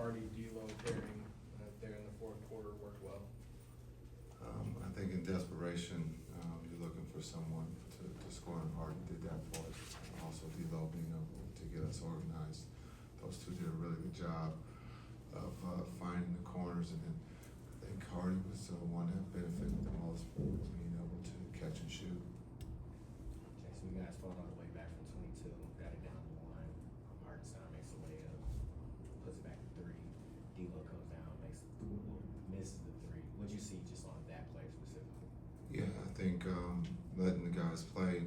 Hardy, D'Lo pairing there in the fourth quarter worked well? I think in desperation, you're looking for someone to score, and Harden did that for us. Also, D'Lo being able to get us organized. Those two did a really good job of finding the corners, and then I think Hardy was the one that benefited the most from being able to catch and shoot. Jason, you guys fought all the way back from 22, got it down to 1. Hartenstein makes a layup, puts it back to 3. D'Lo comes down, misses the 3. What'd you see just on that play specifically? Yeah, I think letting the guys play,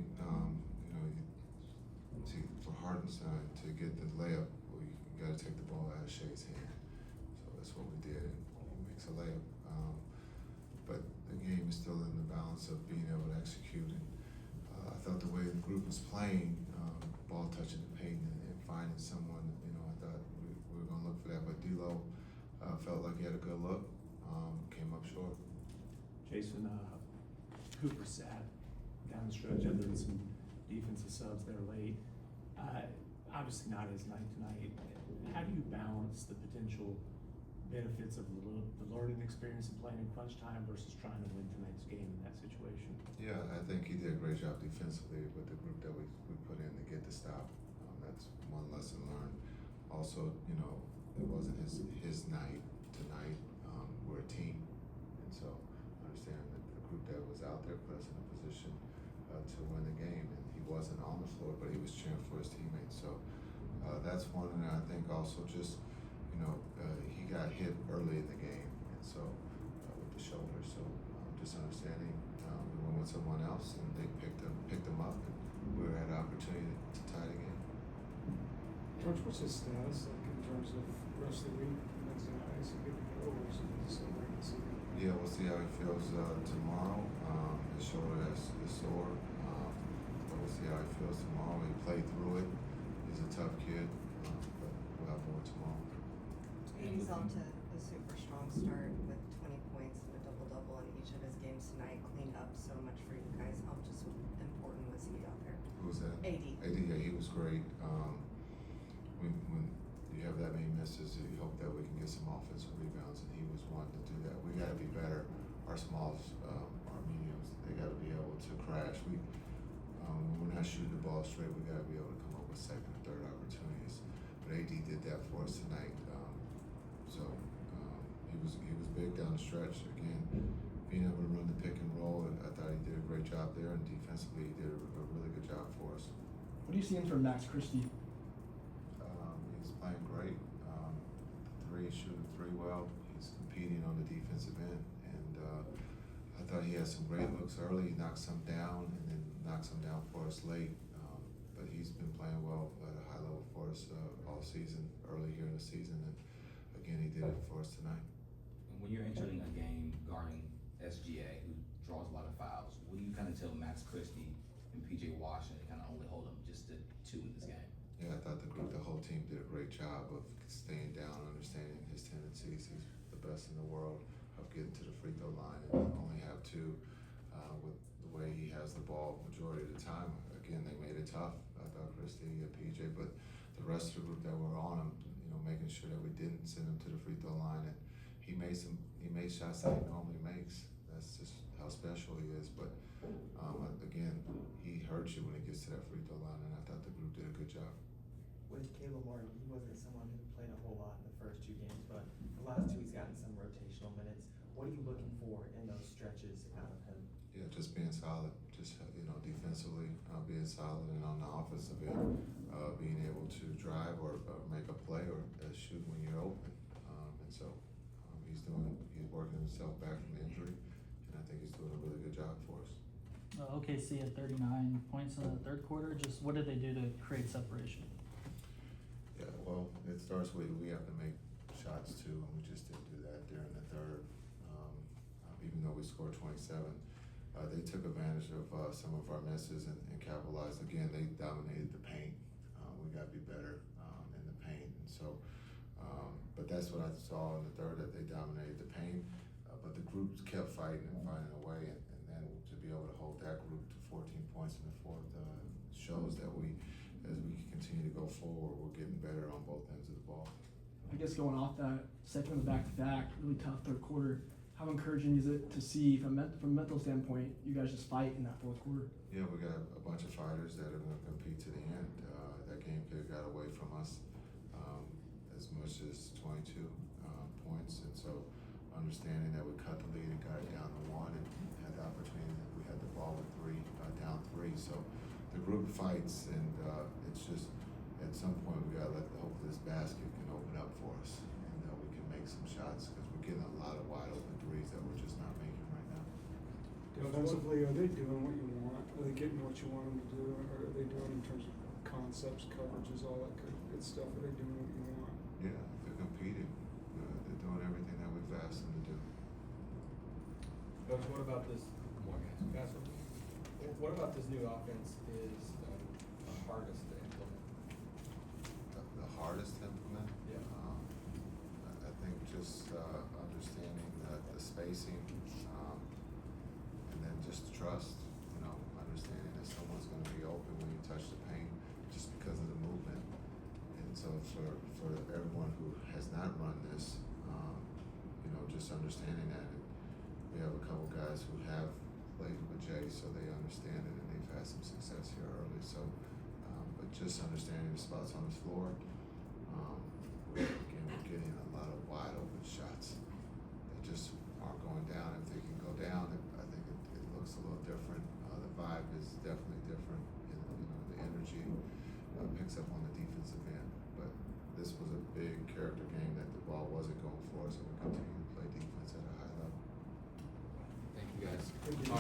for Hartenstein to get the layup, well, you got to take the ball out of Shea's hand. So that's what we did, and he makes a layup. But the game is still in the balance of being able to execute. And I thought the way the group was playing, ball touching the paint and finding someone, I thought we were going to look for that. But D'Lo felt like he had a good look, came up short. Jason, Cooper sat down the stretch other than some defensive subs there late. Obviously not his night tonight. How do you balance the potential benefits of the learning experience of playing in crunch time versus trying to win tonight's game in that situation? Yeah, I think he did a great job defensively with the group that we put in to get the stop. That's one lesson learned. Also, it wasn't his night tonight. We're a team, and so I understand that the group that was out there put us in a position to win the game, and he wasn't on the floor, but he was cheering for his teammates. So that's one, and I think also just he got hit early in the game, and so with the shoulder. So just understanding we went with someone else, and they picked him up, and we had an opportunity to tie the game. George, what's his status like in terms of the rest of the week? Is he good to go, or is he still waiting to see? Yeah, we'll see how he feels tomorrow. His shoulder is sore, but we'll see how he feels tomorrow. He played through it. He's a tough kid, but we'll have more tomorrow. He's off to a super strong start with 20 points and a double-double in each of his games tonight. Cleaned up so much for you guys. How just important was he out there? Who was that? AD. Yeah, he was great. When you have that many misses, you hope that we can get some offensive rebounds, and he was one to do that. We got to be better. Our smalls, our mediums, they got to be able to crash. When we're not shooting the ball straight, we got to be able to come up with second and third opportunities. But AD did that for us tonight. He was big down the stretch. Again, being able to run the pick and roll, I thought he did a great job there, and defensively he did a really good job for us. What are you seeing from Max Christie? He's playing great. Shooting three well. He's competing on the defensive end, and I thought he had some great looks early. He knocked some down, and then knocked some down for us late. But he's been playing well at a high level for us all season, early here in the season, and again he did it for us tonight. When you're entering a game guarding SGA, who draws a lot of fouls, what do you kind of tell Max Christie and PJ Washington to kind of only hold them just to 2 in this game? Yeah, I thought the whole team did a great job of staying down, understanding his tendencies. He's the best in the world of getting to the free throw line, and only have 2 with the way he has the ball majority of the time. Again, they made it tough. I thought Christie and PJ, but the rest of the group that were on him, making sure that we didn't send him to the free throw line, and he made shots that he normally makes. That's just how special he is. But again, he hurts you when he gets to that free throw line, and I thought the group did a good job. With Caleb Martin, he wasn't someone who played a whole lot in the first 2 games, but the last 2 he's gotten some rotational minutes. What are you looking for in those stretches out of him? Yeah, just being solid, just defensively being solid, and on the offensive end, being able to drive or make a play or shoot when you're open. And so he's working himself back from injury, and I think he's doing a really good job for us. OKC had 39 points in the third quarter. Just what did they do to create separation? Yeah, well, it starts with we have to make shots too, and we just didn't do that during the third. Even though we scored 27, they took advantage of some of our misses and capitalized. Again, they dominated the paint. We got to be better in the paint, and so. But that's what I saw in the third, that they dominated the paint. But the groups kept fighting and finding a way, and then to be able to hold that group to 14 points in the fourth shows that as we continue to go forward, we're getting better on both ends of the ball. guess going off that, second of the back-to-back, really tough third quarter, how encouraging is it to see from a mental standpoint, you guys just fight in that fourth quarter? Yeah, we got a bunch of fighters that are gonna compete to the end. That game could have got away from us, as much as 22, points. And so understanding that we cut the lead and got it down to 1 and had the opportunity that we had the ball with down three. So the group fights and, it's just, at some point we gotta hopefully this basket can open up for us and that we can make some shots because we're getting a lot of wide open threes that we're just not making right now. Defensively, are they doing what you want? Are they getting what you want them to do? Or are they doing in terms of concepts, coverages, all that good stuff? Are they doing what you want? Yeah, they're competing. They're doing everything that we've asked them to do. Coach, what about this, More guys. guys, what about this new offense is the hardest to implement? The hardest to implement? Yeah. I think just understanding the spacing, and then just trust, understanding that someone's gonna be open when you touch the paint just because of the movement. And so for everyone who has not run this, just understanding that. And we have a couple guys who have played with Jay, so they understand it and they've had some success here early. So, but just understanding the spots on the floor. Again, we're getting a lot of wide open shots that just aren't going down. If they can go down, I think it looks a little different. The vibe is definitely different. The energy picks up on the defensive end. But this was a big character game that the ball wasn't going for us, and we continue to play defense at a high level. Thank you, guys. Thank you.